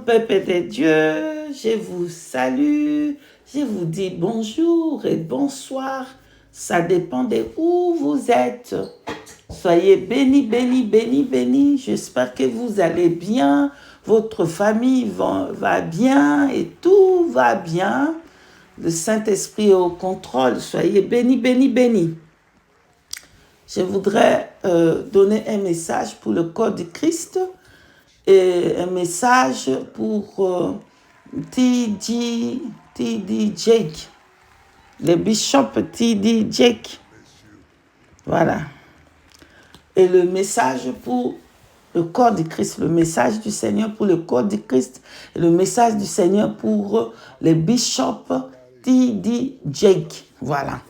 peuple de Dieu, je vous salue, je vous dis bonjour et bonsoir. Ça dépend de où vous êtes. Soyez bénis, bénis, bénis, bénis. J'espère que vous allez bien, votre famille va bien et tout va bien. Le Saint-Esprit est au contrôle. Soyez bénis, bénis, bénis. Je voudrais donner un message pour le corps du Christ et un message pour T.D. Jake, le bishop T.D. Jake. Voilà. Et le message pour le corps du Christ, le message du Seigneur pour le corps du Christ, et le message du Seigneur pour le bishop T.D. Jake. Voilà.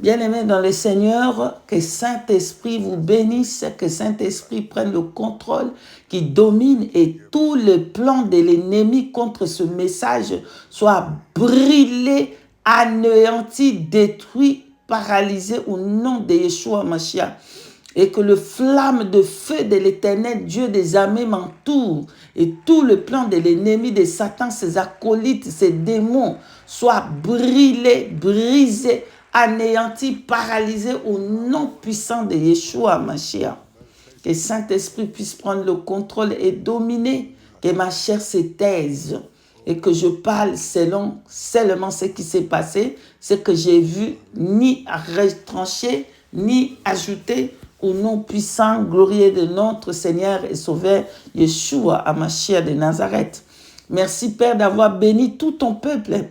Bien-aimés dans le Seigneur, que Saint-Esprit vous bénisse, que Saint-Esprit prenne le contrôle, qui domine et tout le plan de l'ennemi contre ce message soit brûlé, anéanti, détruit, paralysé au nom de Yeshua Mashiach. Et que le flamme de feu de l'Éternel, Dieu des armées, m'entoure. Et tout le plan de l'ennemi, de Satan, ses acolytes, ses démons, soit brûlé, brisé, anéanti, paralysé au nom puissant de Yeshua Mashiach. Que Saint-Esprit puisse prendre le contrôle et dominer, que ma chair se taise et que je parle selon seulement ce qui s'est passé, ce que j'ai vu, ni retrancher, ni ajouter au nom puissant, glorieux de notre Seigneur et Sauveur Yeshua Hamashiach de Nazareth. Merci Père d'avoir béni tout ton peuple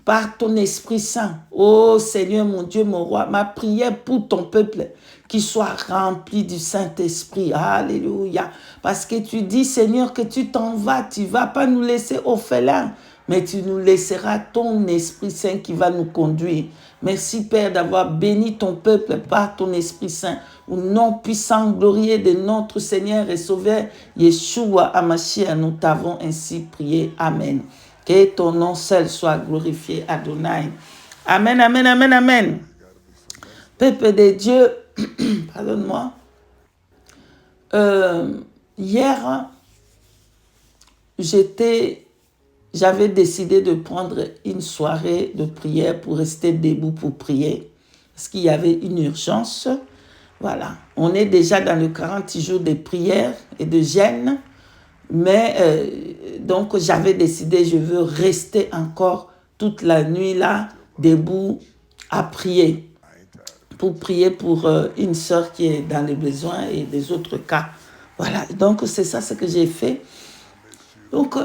par ton Esprit Saint. Oh Seigneur, mon Dieu, mon roi, ma prière pour ton peuple, qui soit rempli du Saint-Esprit. Alléluia. Parce que tu dis, Seigneur, que tu t'en vas, tu ne vas pas nous laisser orphelins, mais tu nous laisseras ton Esprit Saint qui va nous conduire. Merci Père d'avoir béni ton peuple par ton Esprit Saint. Au nom puissant, glorieux de notre Seigneur et Sauveur, Yeshua Hamashiach, nous t'avons ainsi prié. Amen. Que ton nom seul soit glorifié, Adonai. Amen, amen, amen, amen. Peuple de Dieu, pardonne-moi. Hier, j'avais décidé de prendre une soirée de prière pour rester debout pour prier. Parce qu'il y avait une urgence. Voilà. On est déjà dans le 40 jours de prière et de jeûne. Mais donc j'avais décidé, je veux rester encore toute la nuit là, debout, à prier. Pour prier pour une sœur qui est dans les besoins et des autres cas. Voilà, donc c'est ça ce que j'ai fait. Donc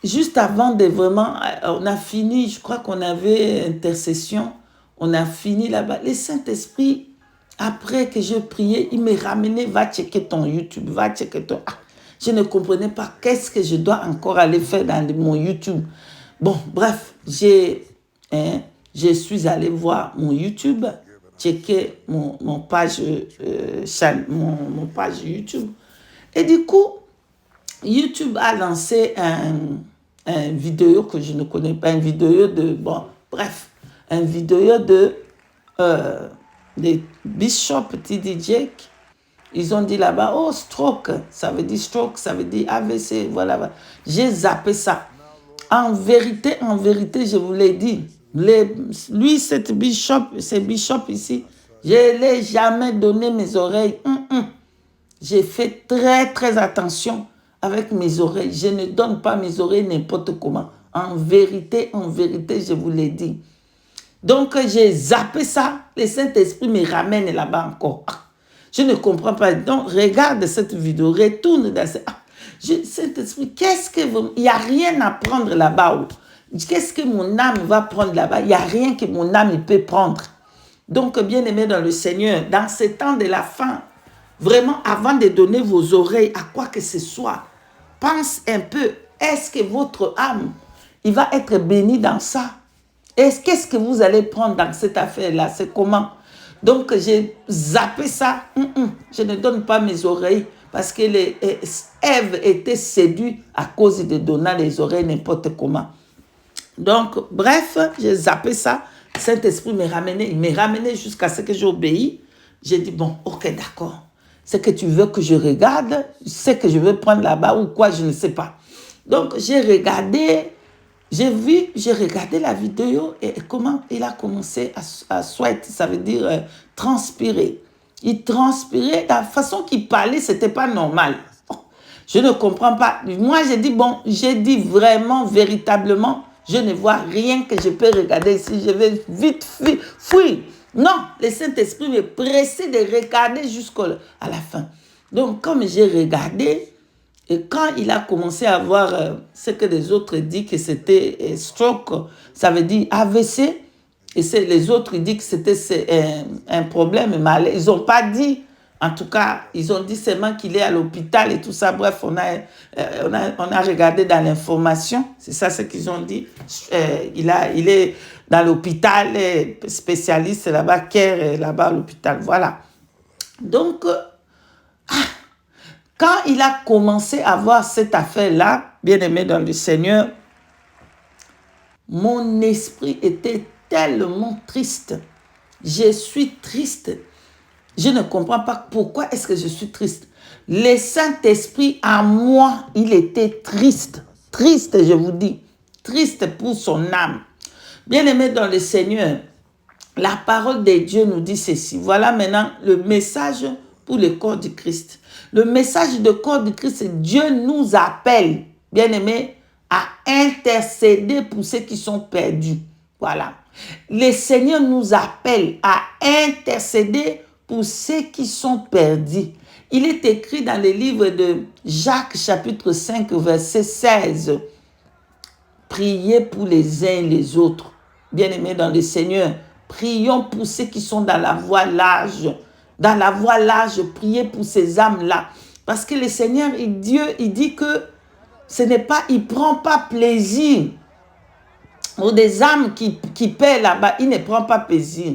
juste avant de vraiment, on a fini, je crois qu'on avait intercession, on a fini là-bas. Le Saint-Esprit, après que je priais, il me ramenait, va checker ton YouTube, va checker ton... Je ne comprenais pas qu'est-ce que je dois encore aller faire dans mon YouTube. Bon, bref, je suis allé voir mon YouTube, checker mon page YouTube. Et du coup, YouTube a lancé un vidéo que je ne connais pas, une vidéo de, bon, bref, une vidéo de Bishop T.D. Jake. Ils ont dit là-bas, oh, stroke, ça veut dire stroke, ça veut dire AVC, voilà. J'ai zappé ça. En vérité, je vous l'ai dit, lui, ce bishop ici, je ne l'ai jamais donné mes oreilles. J'ai fait très, très attention avec mes oreilles. Je ne donne pas mes oreilles n'importe comment. En vérité, je vous l'ai dit. Donc, j'ai zappé ça. Le Saint-Esprit me ramène là-bas encore. Je ne comprends pas. Donc, regarde cette vidéo, retourne dans cette... Saint-Esprit, il n'y a rien à prendre là-bas. Qu'est-ce que mon âme va prendre là-bas? Il n'y a rien que mon âme peut prendre. Donc, bien-aimé dans le Seigneur, dans ce temps de la fin, vraiment, avant de donner vos oreilles à quoi que ce soit, pense un peu, est-ce que votre âme, il va être béni dans ça? Qu'est-ce que vous allez prendre dans cette affaire-là? C'est comment? Donc, j'ai zappé ça. Je ne donne pas mes oreilles parce que Ève était séduite à cause de donner les oreilles n'importe comment. Donc, bref, j'ai zappé ça. Saint-Esprit me ramenait. Il me ramenait jusqu'à ce que j'obéis. J'ai dit, bon, ok, d'accord. C'est que tu veux que je regarde, c'est que je veux prendre là-bas ou quoi, je ne sais pas. Donc, j'ai regardé la vidéo et comment il a commencé à sweat, ça veut dire transpirer. Il transpirait, la façon qu'il parlait, c'était pas normal. Je ne comprends pas. Moi, j'ai dit vraiment, véritablement, je ne vois rien que je peux regarder ici. Je vais vite fuir. Non, le Saint-Esprit me pressait de regarder jusqu'à la fin. Donc, comme j'ai regardé, et quand il a commencé à voir ce que les autres disent que c'était stroke, ça veut dire AVC, et les autres disent que c'était un problème malade. Ils n'ont pas dit, en tout cas, ils ont dit seulement qu'il est à l'hôpital et tout ça. Bref, on a regardé dans l'information, c'est ça ce qu'ils ont dit. Il est dans l'hôpital, spécialiste là-bas, care là-bas à l'hôpital. Voilà. Donc, quand il a commencé à voir cette affaire-là, bien-aimé dans le Seigneur, mon esprit était tellement triste. Je suis triste. Je ne comprends pas pourquoi est-ce que je suis triste. Le Saint-Esprit à moi, il était triste. Triste, je vous dis. Triste pour son âme. Bien-aimé dans le Seigneur, la parole de Dieu nous dit ceci. Voilà maintenant le message pour le corps du Christ. Le message du corps du Christ, c'est Dieu nous appelle, bien-aimés, à intercéder pour ceux qui sont perdus. Voilà. Le Seigneur nous appelle à intercéder pour ceux qui sont perdus. Il est écrit dans le livre de Jacques, chapitre 5, verset 16. Priez pour les uns et les autres. Bien-aimés dans le Seigneur, prions pour ceux qui sont dans la voie large. Dans la voie large, priez pour ces âmes-là. Parce que le Seigneur, Dieu, il dit que ce n'est pas, il ne prend pas plaisir aux des âmes qui paient là-bas. Il ne prend pas plaisir.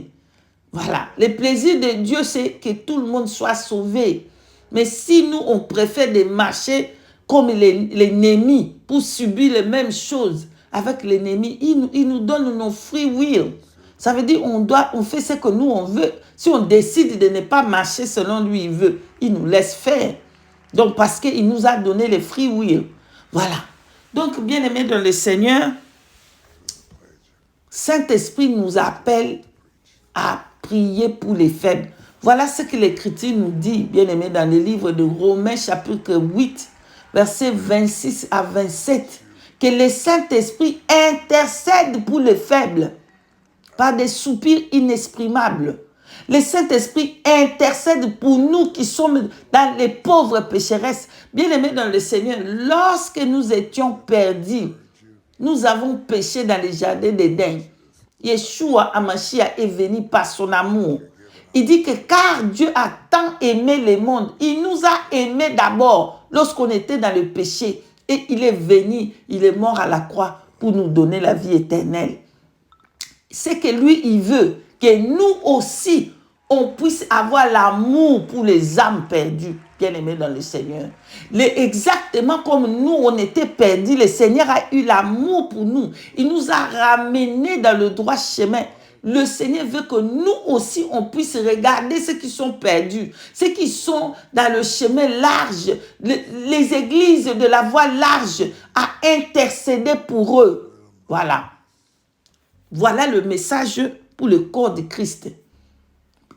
Voilà. Le plaisir de Dieu, c'est que tout le monde soit sauvé. Mais si nous, on préfère de marcher comme l'ennemi pour subir les mêmes choses avec l'ennemi, il nous donne nos free will. Ça veut dire on fait ce que nous, on veut. Si on décide de ne pas marcher selon lui, il veut, il nous laisse faire. Donc, parce qu'il nous a donné les free will. Voilà. Donc, bien-aimés dans le Seigneur, Saint-Esprit nous appelle à prier pour les faibles. Voilà ce que l'Écriture nous dit, bien-aimés, dans le livre de Romains, chapitre 8, versets 26 à 27, que le Saint-Esprit intercède pour les faibles par des soupirs inexprimables. Le Saint-Esprit intercède pour nous qui sommes dans les pauvres pécheresses. Bien-aimés dans le Seigneur, lorsque nous étions perdus, nous avons péché dans les jardins d'Éden. Yeshua Hamashiach est venu par son amour. Il dit que car Dieu a tant aimé le monde, il nous a aimés d'abord lorsqu'on était dans le péché. Et il est venu, il est mort à la croix pour nous donner la vie éternelle. C'est que lui, il veut que nous aussi, on puisse avoir l'amour pour les âmes perdues, bien-aimés dans le Seigneur. Exactement comme nous, on était perdus, le Seigneur a eu l'amour pour nous. Il nous a ramenés dans le droit chemin. Le Seigneur veut que nous aussi, on puisse regarder ceux qui sont perdus, ceux qui sont dans le chemin large, les églises de la voie large, à intercéder pour eux. Voilà. Voilà le message pour le corps de Christ.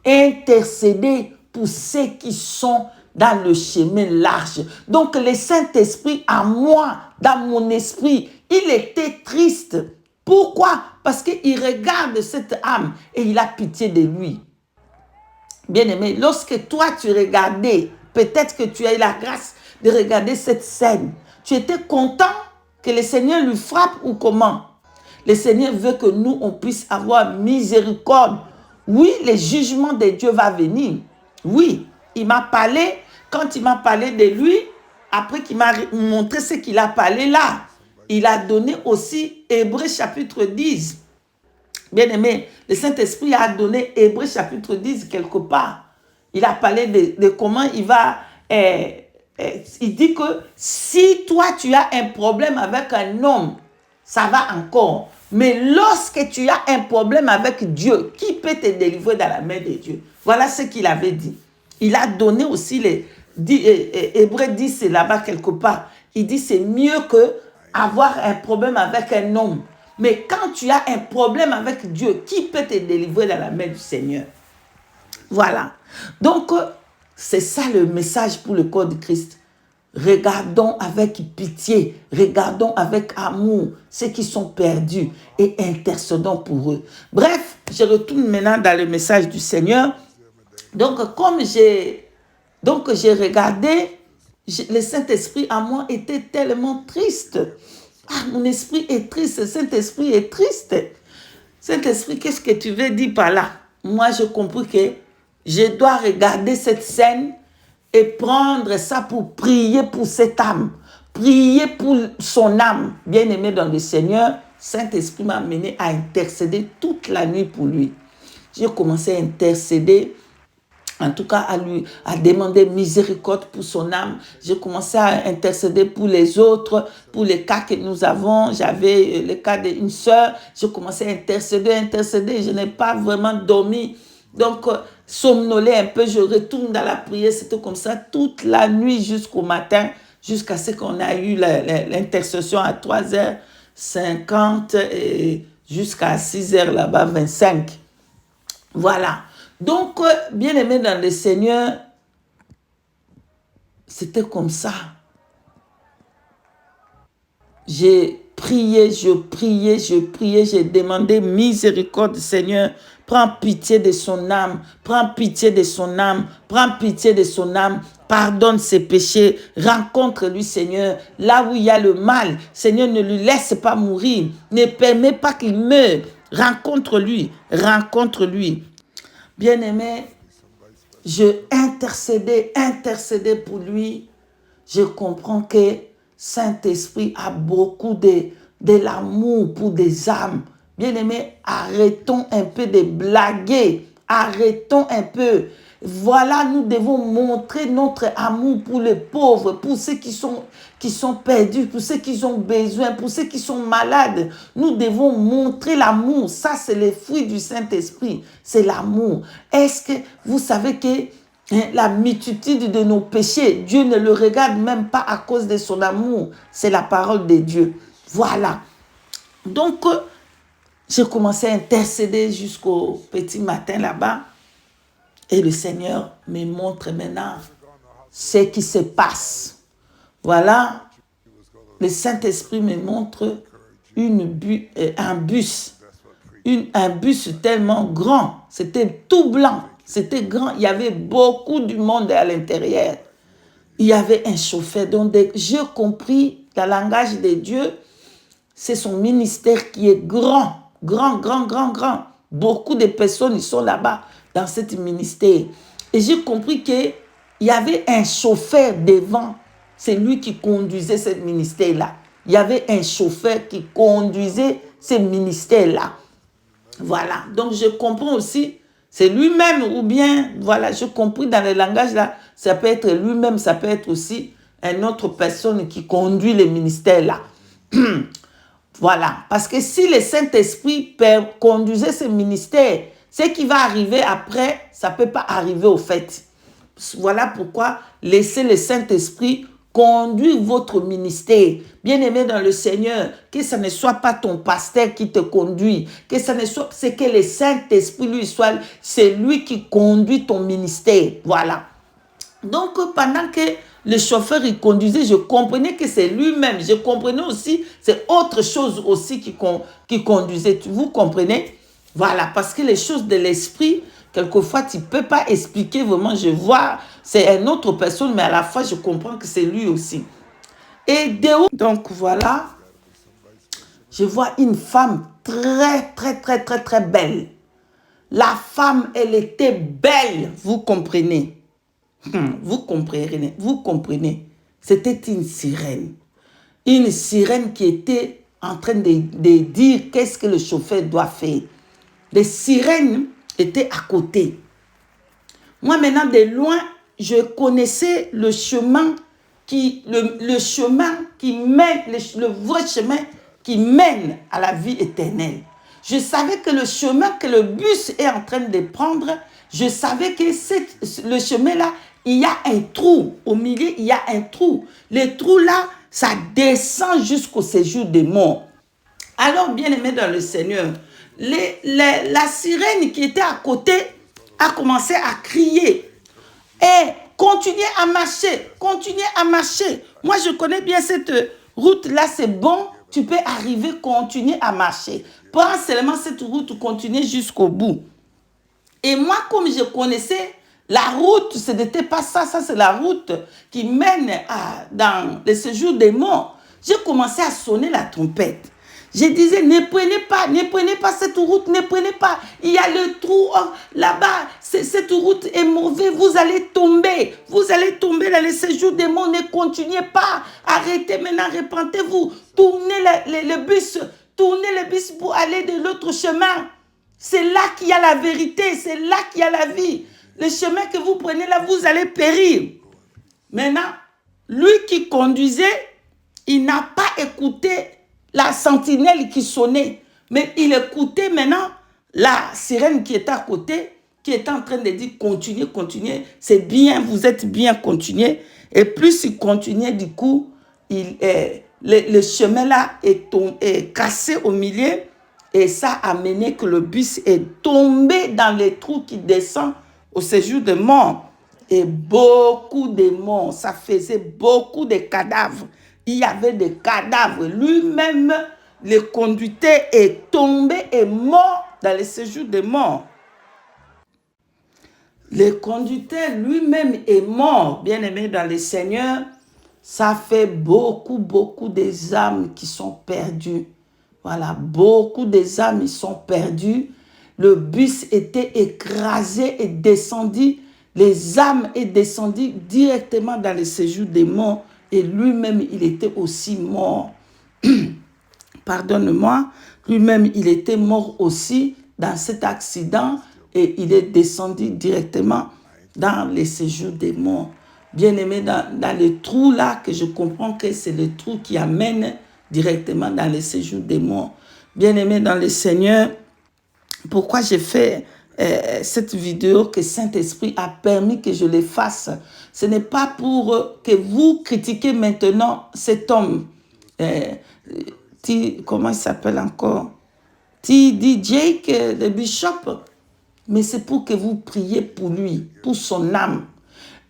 Intercéder pour ceux qui sont dans le chemin large. Donc le Saint-Esprit, à moi, dans mon esprit, il était triste. Pourquoi? Parce qu'il regarde cette âme et il a pitié de lui. Bien-aimé, lorsque toi tu regardais, peut-être que tu as eu la grâce de regarder cette scène, tu étais content que le Seigneur lui frappe ou comment? Le Seigneur veut que nous, on puisse avoir miséricorde. Oui, le jugement de Dieu va venir. Oui, il m'a parlé, quand il m'a parlé de lui, après qu'il m'a montré ce qu'il a parlé là, il a donné aussi Hébreux chapitre 10. Bien-aimé, le Saint-Esprit a donné Hébreux chapitre 10 quelque part. Il a parlé de comment il va... il dit que si toi, tu as un problème avec un homme, ça va encore. Mais lorsque tu as un problème avec Dieu, qui peut te délivrer dans la main de Dieu? Voilà ce qu'il avait dit. Il a donné aussi Hébreux 10, c'est là-bas quelque part. Il dit c'est mieux que avoir un problème avec un homme. Mais quand tu as un problème avec Dieu, qui peut te délivrer dans la main du Seigneur? Voilà. Donc, c'est ça le message pour le corps de Christ. Regardons avec pitié, regardons avec amour ceux qui sont perdus et intercédons pour eux. Bref, je retourne maintenant dans le message du Seigneur. Donc, comme j'ai regardé, le Saint-Esprit à moi était tellement triste. Ah, mon esprit est triste, le Saint-Esprit est triste. Saint-Esprit, qu'est-ce que tu veux dire par là? Moi, je comprends que je dois regarder cette scène et prendre ça pour prier pour cette âme, prier pour son âme. Bien-aimé dans le Seigneur, Saint-Esprit m'a amené à intercéder toute la nuit pour lui. J'ai commencé à intercéder, en tout cas à demander miséricorde pour son âme. J'ai commencé à intercéder pour les autres, pour les cas que nous avons. J'avais le cas d'une sœur, j'ai commencé à intercéder. Je n'ai pas vraiment dormi. Donc, somnolé un peu, je retourne dans la prière. C'était comme ça toute la nuit jusqu'au matin, jusqu'à ce qu'on a eu l'intercession à 3h50 et jusqu'à 6h là-bas, 25. Voilà. Donc, bien-aimé dans le Seigneur, c'était comme ça. J'ai prié, j'ai demandé miséricorde, Seigneur. Prends pitié de son âme, prends pitié de son âme, prends pitié de son âme. Pardonne ses péchés, rencontre-lui, Seigneur, là où il y a le mal. Seigneur, ne lui laisse pas mourir, ne permets pas qu'il meure. Rencontre-lui, rencontre-lui. Bien-aimé, je intercédais pour lui. Je comprends que Saint-Esprit a beaucoup de l'amour pour des âmes. Bien-aimé, arrêtons un peu de blaguer. Arrêtons un peu. Voilà, nous devons montrer notre amour pour les pauvres, pour ceux qui sont perdus, pour ceux qui ont besoin, pour ceux qui sont malades. Nous devons montrer l'amour. Ça, c'est le fruit du Saint-Esprit. C'est l'amour. Est-ce que vous savez que la multitude de nos péchés, Dieu ne le regarde même pas à cause de son amour. C'est la parole de Dieu. Voilà. Donc, j'ai commencé à intercéder jusqu'au petit matin là-bas. Et le Seigneur me montre maintenant ce qui se passe. Voilà. Le Saint-Esprit me montre un bus. Un bus tellement grand. C'était tout blanc. C'était grand. Il y avait beaucoup de monde à l'intérieur. Il y avait un chauffeur. Donc, j'ai compris, le langage de Dieu, c'est son ministère qui est grand. Grand. Beaucoup de personnes, ils sont là-bas, dans ce ministère. Et j'ai compris qu'il y avait un chauffeur devant. C'est lui qui conduisait ce ministère-là. Il y avait un chauffeur qui conduisait ce ministère-là. Voilà. Donc, je comprends aussi, c'est lui-même ou bien, voilà, je comprends dans le langage là, ça peut être lui-même, ça peut être aussi une autre personne qui conduit le ministère là. Voilà. Parce que si le Saint-Esprit conduisait ce ministère, ce qui va arriver après, ça ne peut pas arriver au fait. Voilà pourquoi laissez le Saint-Esprit conduire votre ministère. Bien-aimé dans le Seigneur, que ce ne soit pas ton pasteur qui te conduit, que ce ne soit, c'est que le Saint-Esprit lui soit, c'est lui qui conduit ton ministère. Voilà. Donc, pendant que le chauffeur il conduisait, je comprenais que c'est lui-même. Je comprenais aussi, c'est autre chose aussi qui conduisait. Vous comprenez? Voilà, parce que les choses de l'esprit, quelquefois, tu ne peux pas expliquer vraiment. Je vois, c'est une autre personne, mais à la fois, je comprends que c'est lui aussi. Et donc, voilà, je vois une femme très belle. La femme, elle était belle, vous comprenez? Vous comprenez. C'était une sirène. Une sirène qui était en train de dire qu'est-ce que le chauffeur doit faire. Les sirènes étaient à côté. Moi, maintenant, de loin, je connaissais le chemin le chemin qui mène, le vrai chemin qui mène à la vie éternelle. Je savais que le chemin que le bus est en train de prendre, je savais que le chemin-là, il y a un trou. Au milieu, il y a un trou. Le trou là, ça descend jusqu'au séjour des morts. Alors, bien-aimés dans le Seigneur, la sirène qui était à côté a commencé à crier. Et continuez à marcher, continuez à marcher. Moi, je connais bien cette route-là, c'est bon, tu peux arriver, continuer à marcher. Prends seulement cette route, continuez jusqu'au bout. Et moi, comme je connaissais la route, ce n'était pas ça, ça c'est la route qui mène dans le séjour des morts. J'ai commencé à sonner la trompette. Je disais, ne prenez pas cette route, ne prenez pas. Il y a le trou là-bas, cette route est mauvaise, vous allez tomber dans le séjour des morts, ne continuez pas. Arrêtez maintenant, repentez-vous, tournez le bus pour aller de l'autre chemin. C'est là qu'il y a la vérité, c'est là qu'il y a la vie. Le chemin que vous prenez là, vous allez périr. Maintenant, lui qui conduisait, il n'a pas écouté la sentinelle qui sonnait, mais il écoutait maintenant la sirène qui était à côté, qui était en train de dire continuez, continuez, c'est bien, vous êtes bien, continuez. Et plus il continuait, du coup, le chemin là est cassé au milieu et ça a mené que le bus est tombé dans les trous qui descendent au séjour des morts. Et beaucoup de morts, ça faisait beaucoup de cadavres. Il y avait des cadavres. Lui-même, le conducteur est tombé et mort dans le séjour des morts. Le conducteur lui-même est mort, bien-aimé dans le Seigneur. Ça fait beaucoup des âmes qui sont perdues. Voilà, beaucoup des âmes ils sont perdues. Le bus était écrasé et descendu. Les âmes sont descendues directement dans le séjour des morts. Et lui-même, il était aussi mort. Pardonne-moi. Lui-même, il était mort aussi dans cet accident. Et il est descendu directement dans le séjour des morts. Bien-aimé, dans le trou là, que je comprends que c'est le trou qui amène directement dans le séjour des morts. Bien-aimé dans le Seigneur, pourquoi j'ai fait cette vidéo que Saint-Esprit a permis que je le fasse? Ce n'est pas pour que vous critiquiez maintenant cet homme. Comment il s'appelle encore? T.D. Jake, le bishop. Mais c'est pour que vous priez pour lui, pour son âme.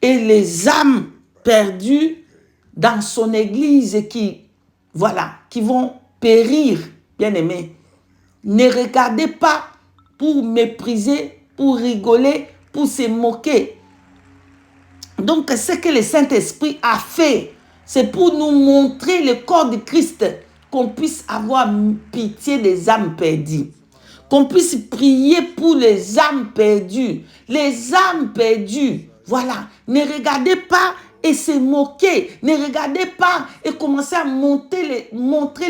Et les âmes perdues dans son église qui vont périr, bien-aimés. Ne regardez pas pour mépriser, pour rigoler, pour se moquer. Donc, ce que le Saint-Esprit a fait, c'est pour nous montrer le corps de Christ, qu'on puisse avoir pitié des âmes perdues. Qu'on puisse prier pour les âmes perdues. Les âmes perdues, voilà. Ne regardez pas et se moquer. Ne regardez pas et commencer à montrer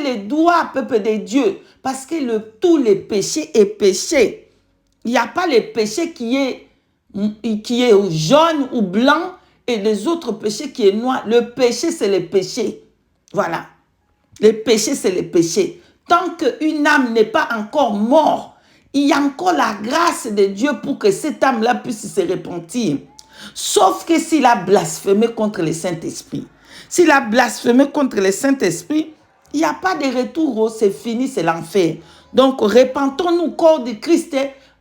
les doigts, peuple de Dieu. Parce que tous les péchés est péché. Il n'y a pas le péché qui est jaune ou blanc et les autres péchés qui est noir. Le péché, c'est le péché. Voilà. Le péché, c'est le péché. Tant qu'une âme n'est pas encore morte, il y a encore la grâce de Dieu pour que cette âme-là puisse se repentir. Sauf que s'il a blasphémé contre le Saint-Esprit. S'il a blasphémé contre le Saint-Esprit, il n'y a pas de retour, c'est fini, c'est l'enfer. Donc, repentons-nous, corps de Christ,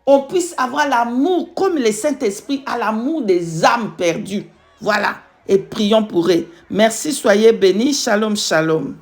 on puisse avoir l'amour comme le Saint-Esprit a l'amour des âmes perdues. Voilà. Et prions pour eux. Merci, soyez bénis. Shalom, shalom.